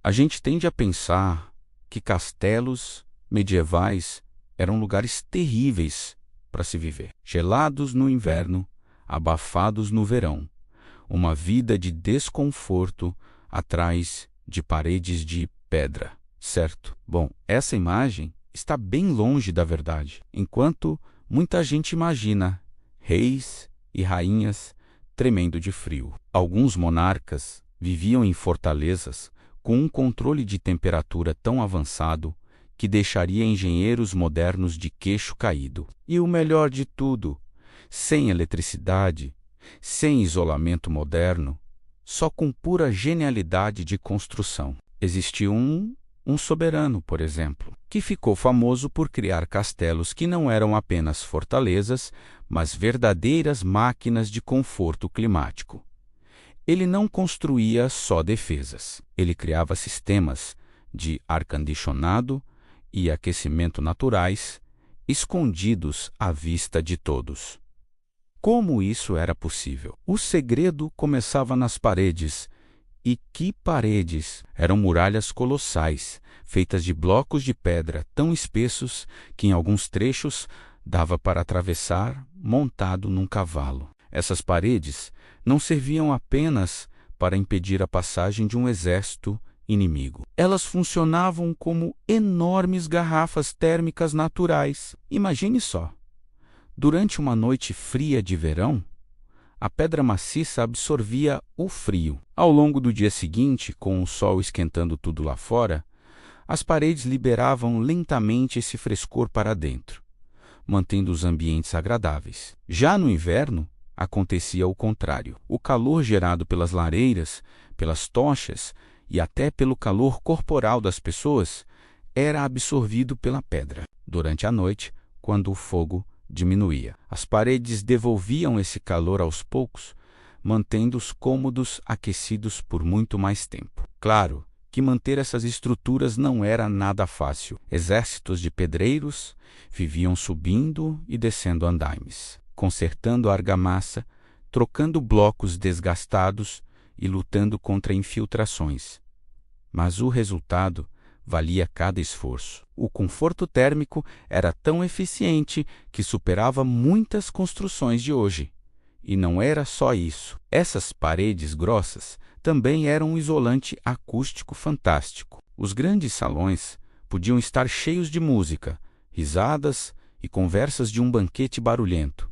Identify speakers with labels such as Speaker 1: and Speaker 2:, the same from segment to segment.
Speaker 1: A gente tende a pensar que castelos medievais eram lugares terríveis para se viver. Gelados no inverno, abafados no verão. Uma vida de desconforto atrás de paredes de pedra, certo? Bom, essa imagem está bem longe da verdade, enquanto muita gente imagina reis e rainhas tremendo de frio. Alguns monarcas viviam em fortalezas com um controle de temperatura tão avançado que deixaria engenheiros modernos de queixo caído. E o melhor de tudo, sem eletricidade, sem isolamento moderno, só com pura genialidade de construção. Existiu um soberano, por exemplo, que ficou famoso por criar castelos que não eram apenas fortalezas, mas verdadeiras máquinas de conforto climático. Ele não construía só defesas, ele criava sistemas de ar-condicionado e aquecimento naturais, escondidos à vista de todos. Como isso era possível? O segredo começava nas paredes. E que paredes! Eram muralhas colossais, feitas de blocos de pedra tão espessos que em alguns trechos dava para atravessar montado num cavalo. Essas paredes não serviam apenas para impedir a passagem de um exército inimigo. Elas funcionavam como enormes garrafas térmicas naturais. Imagine só, durante uma noite fria de verão, a pedra maciça absorvia o frio. Ao longo do dia seguinte, com o sol esquentando tudo lá fora, as paredes liberavam lentamente esse frescor para dentro, mantendo os ambientes agradáveis. Já no inverno, acontecia o contrário. O calor gerado pelas lareiras, pelas tochas e até pelo calor corporal das pessoas era absorvido pela pedra. Durante a noite, quando o fogo diminuía, as paredes devolviam esse calor aos poucos, mantendo os cômodos aquecidos por muito mais tempo. Claro que manter essas estruturas não era nada fácil. Exércitos de pedreiros viviam subindo e descendo andaimes, consertando a argamassa, trocando blocos desgastados e lutando contra infiltrações. Mas o resultado valia cada esforço. O conforto térmico era tão eficiente que superava muitas construções de hoje. E não era só isso. Essas paredes grossas também eram um isolante acústico fantástico. Os grandes salões podiam estar cheios de música, risadas e conversas de um banquete barulhento.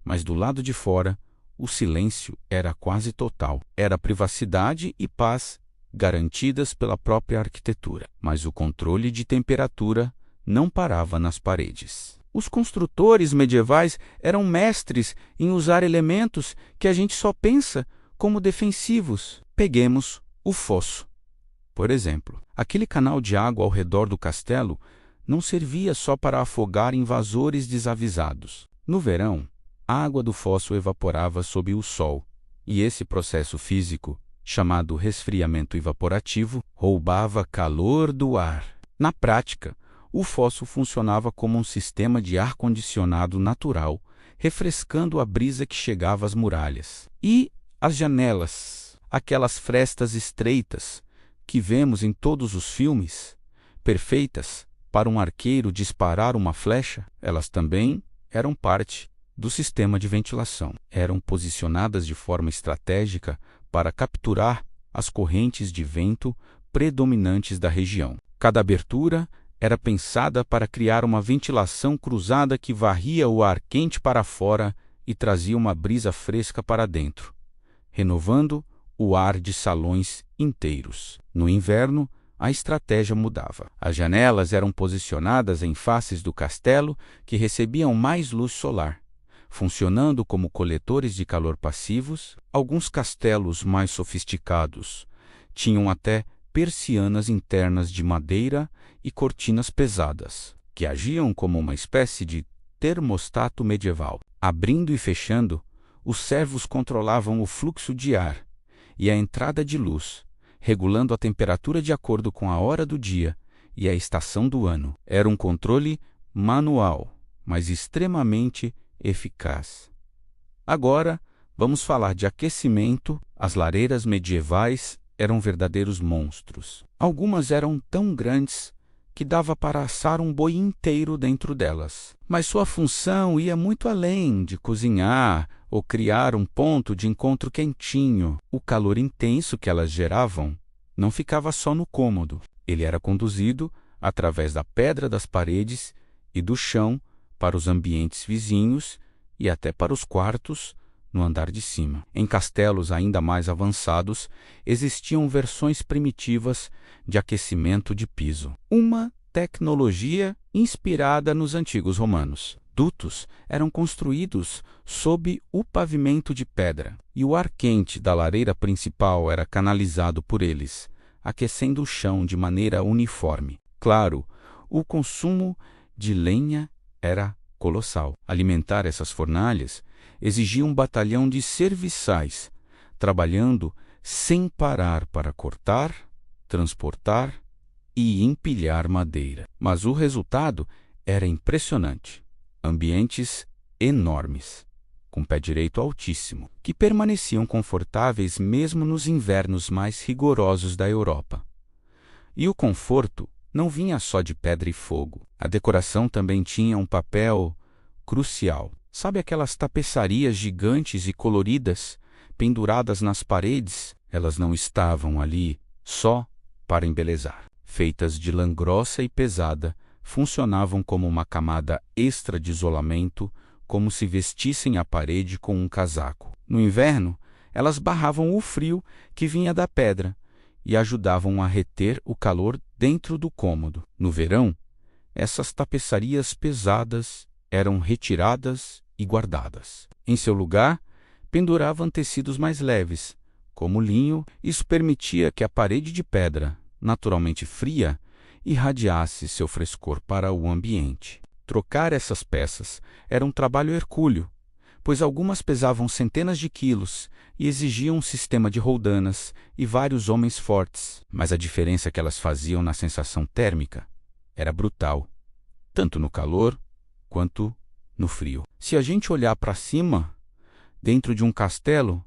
Speaker 1: Mas do lado de fora, o silêncio era quase total. Era privacidade e paz garantidas pela própria arquitetura. Mas o controle de temperatura não parava nas paredes. Os construtores medievais eram mestres em usar elementos que a gente só pensa como defensivos. Peguemos o fosso. Por exemplo, aquele canal de água ao redor do castelo não servia só para afogar invasores desavisados. No verão, a água do fosso evaporava sob o sol, e esse processo físico, chamado resfriamento evaporativo, roubava calor do ar. Na prática, o fosso funcionava como um sistema de ar-condicionado natural, refrescando a brisa que chegava às muralhas. E as janelas, aquelas frestas estreitas que vemos em todos os filmes, perfeitas para um arqueiro disparar uma flecha, elas também eram parte do sistema de ventilação. Eram posicionadas de forma estratégica para capturar as correntes de vento predominantes da região. Cada abertura era pensada para criar uma ventilação cruzada que varria o ar quente para fora e trazia uma brisa fresca para dentro, renovando o ar de salões inteiros. No inverno, a estratégia mudava. As janelas eram posicionadas em faces do castelo que recebiam mais luz solar, funcionando como coletores de calor passivos. Alguns castelos mais sofisticados tinham até persianas internas de madeira e cortinas pesadas, que agiam como uma espécie de termostato medieval. Abrindo e fechando, os servos controlavam o fluxo de ar e a entrada de luz, regulando a temperatura de acordo com a hora do dia e a estação do ano. Era um controle manual, mas extremamente eficaz. Agora, vamos falar de aquecimento. As lareiras medievais eram verdadeiros monstros. Algumas eram tão grandes que dava para assar um boi inteiro dentro delas. Mas sua função ia muito além de cozinhar ou criar um ponto de encontro quentinho. O calor intenso que elas geravam não ficava só no cômodo. Ele era conduzido através da pedra das paredes e do chão para os ambientes vizinhos e até para os quartos no andar de cima. Em castelos ainda mais avançados, existiam versões primitivas de aquecimento de piso. Uma tecnologia inspirada nos antigos romanos. Dutos eram construídos sob o pavimento de pedra, e o ar quente da lareira principal era canalizado por eles, aquecendo o chão de maneira uniforme. Claro, o consumo de lenha era colossal. Alimentar essas fornalhas exigia um batalhão de serviçais, trabalhando sem parar para cortar, transportar e empilhar madeira. Mas o resultado era impressionante. Ambientes enormes, com pé direito altíssimo, que permaneciam confortáveis mesmo nos invernos mais rigorosos da Europa. E o conforto não vinha só de pedra e fogo. A decoração também tinha um papel crucial. Sabe aquelas tapeçarias gigantes e coloridas penduradas nas paredes? Elas não estavam ali só para embelezar. Feitas de lã grossa e pesada, funcionavam como uma camada extra de isolamento, como se vestissem a parede com um casaco. No inverno, elas barravam o frio que vinha da pedra e ajudavam a reter o calor dentro do cômodo. No verão, essas tapeçarias pesadas eram retiradas e guardadas. Em seu lugar, penduravam tecidos mais leves, como linho. Isso permitia que a parede de pedra, naturalmente fria, irradiasse seu frescor para o ambiente. Trocar essas peças era um trabalho hercúleo, pois algumas pesavam centenas de quilos e exigiam um sistema de roldanas e vários homens fortes. Mas a diferença que elas faziam na sensação térmica era brutal, tanto no calor quanto no frio. Se a gente olhar para cima, dentro de um castelo,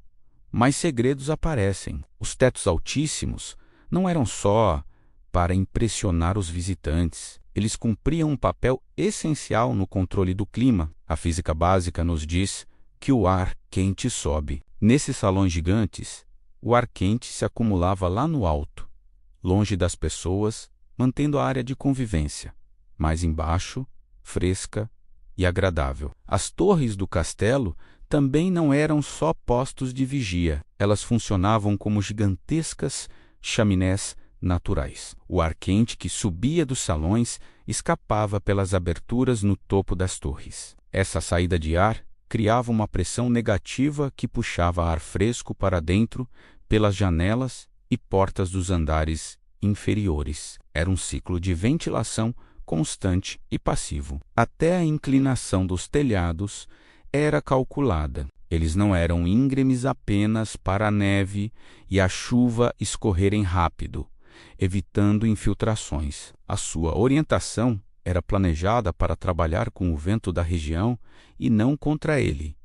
Speaker 1: mais segredos aparecem. Os tetos altíssimos não eram só para impressionar os visitantes. Eles cumpriam um papel essencial no controle do clima. A física básica nos diz que o ar quente sobe. Nesses salões gigantes, o ar quente se acumulava lá no alto, longe das pessoas, mantendo a área de convivência mais embaixo, fresca e agradável. As torres do castelo também não eram só postos de vigia. Elas funcionavam como gigantescas chaminés naturais. O ar quente que subia dos salões escapava pelas aberturas no topo das torres. Essa saída de ar criava uma pressão negativa que puxava ar fresco para dentro pelas janelas e portas dos andares inferiores. Era um ciclo de ventilação constante e passivo. Até a inclinação dos telhados era calculada. Eles não eram íngremes apenas para a neve e a chuva escorrerem rápido, evitando infiltrações. A sua orientação era planejada para trabalhar com o vento da região e não contra ele,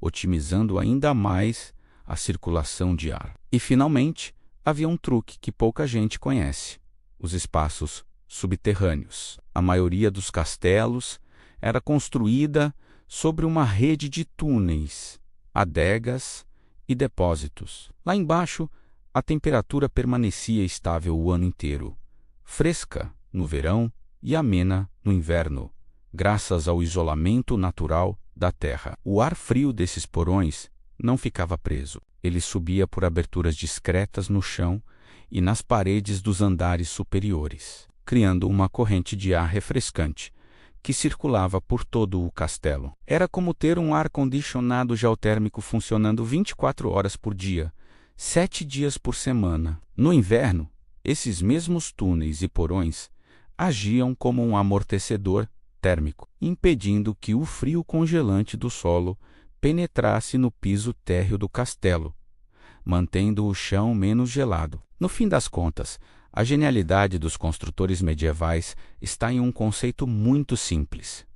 Speaker 1: otimizando ainda mais a circulação de ar. E, finalmente, havia um truque que pouca gente conhece: os espaços subterrâneos. A maioria dos castelos era construída sobre uma rede de túneis, adegas e depósitos. Lá embaixo, a temperatura permanecia estável o ano inteiro, fresca no verão e amena no inverno, graças ao isolamento natural da terra. O ar frio desses porões não ficava preso. Ele subia por aberturas discretas no chão e nas paredes dos andares superiores, criando uma corrente de ar refrescante que circulava por todo o castelo. Era como ter um ar-condicionado geotérmico funcionando 24 horas por dia, 7 dias por semana. No inverno, esses mesmos túneis e porões agiam como um amortecedor térmico, impedindo que o frio congelante do solo penetrasse no piso térreo do castelo, mantendo o chão menos gelado. No fim das contas, a genialidade dos construtores medievais está em um conceito muito simples.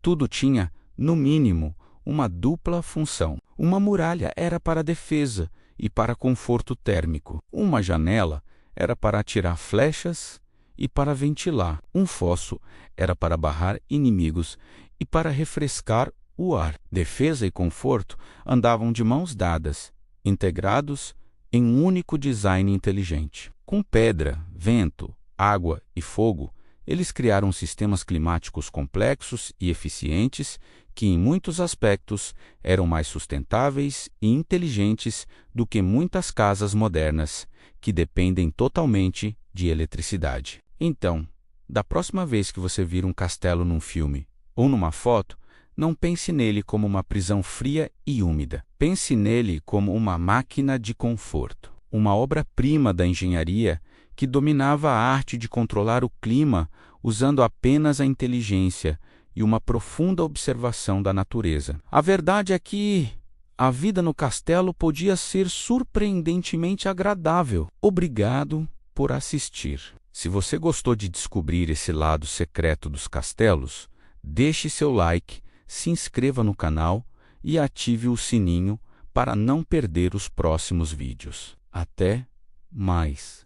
Speaker 1: Tudo tinha, no mínimo, uma dupla função. Uma muralha era para defesa e para conforto térmico. Uma janela era para atirar flechas e para ventilar. Um fosso era para barrar inimigos e para refrescar o ar. Defesa e conforto andavam de mãos dadas, integrados em um único design inteligente. Com pedra, vento, água e fogo, eles criaram sistemas climáticos complexos e eficientes que, em muitos aspectos, eram mais sustentáveis e inteligentes do que muitas casas modernas, que dependem totalmente de eletricidade. Então, da próxima vez que você vir um castelo num filme ou numa foto, não pense nele como uma prisão fria e úmida. Pense nele como uma máquina de conforto, uma obra-prima da engenharia que dominava a arte de controlar o clima usando apenas a inteligência e uma profunda observação da natureza. A verdade é que a vida no castelo podia ser surpreendentemente agradável. Obrigado por assistir. Se você gostou de descobrir esse lado secreto dos castelos, deixe seu like, se inscreva no canal e ative o sininho para não perder os próximos vídeos. Até mais!